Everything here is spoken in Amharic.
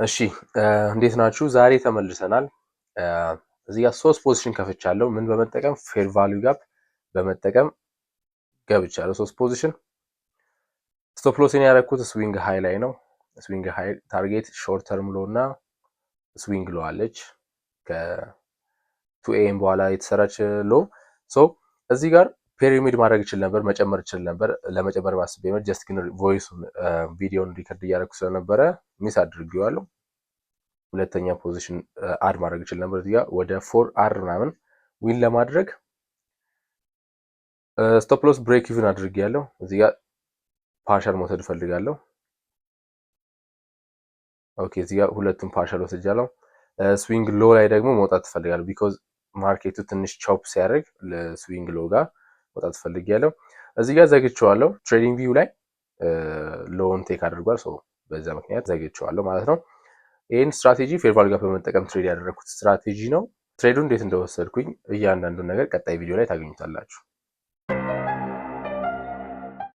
እሺ እንዴት ናችሁ? ዛሬ ተመልሰናል። እዚህ ጋር 3 ፖዚሽን ከፍቻለሁ። ምን በመጠቀም ፌር ቫልዩ ጋፕ በመጠቀም ገብቻለሁ። 3 ፖዚሽን ስቶፕ ሎስን ያደረኩት ስዊንግ ሃይ ላይ ነው። ስዊንግ ሃይ ታርጌት ሾርት ተርም ሎ እና ስዊንግ ሎ አለች ከ2 ኤም በኋላ የተሰራች ሎ። ሶ እዚህ ጋር ፒራሚድ ማድረግ ይችል ነበር፣ መጨመር ይችል ነበር። ለመጨመር ባስቤ ነው ጀስት ግን ቮይሱን ቪዲዮን ሪከርድ እያደረኩ ስለነበረ ሚስ አድርጌዋለሁ። ሁለተኛ ፖዚሽን አድ ማድረግ ይችል ነበር። እዚህ ጋር ወደ 4 አር ምናምን ዊን ለማድረግ ስቶፕ ሎስ ብሬክ ኢቭን አድርጌያለሁ። እዚህ ጋር ፓርሻል መውሰድ ፈልጋለሁ። ኦኬ እዚህ ጋር ሁለቱም ፓርሻል ወስጃለሁ። ስዊንግ ሎ ላይ ደግሞ መውጣት ፈልጋለሁ ቢኮዝ ማርኬቱ ትንሽ ቾፕ ሲያደርግ ለስዊንግ ሎ ጋር መውጣት ፈልጋለሁ። እዚህ ጋር ዘግቼዋለሁ። ትሬዲንግ ቪው ላይ ሎውን ቴክ አድርጓል። ሶ በዛ ምክንያት ዘግቼዋለሁ ማለት ነው። ይህን ስትራቴጂ ፌር ቫልዩ ጋር በመጠቀም ትሬድ ያደረኩት ስትራቴጂ ነው። ትሬዱ እንዴት እንደወሰድኩኝ እያንዳንዱን ነገር ቀጣይ ቪዲዮ ላይ ታገኙታላችሁ።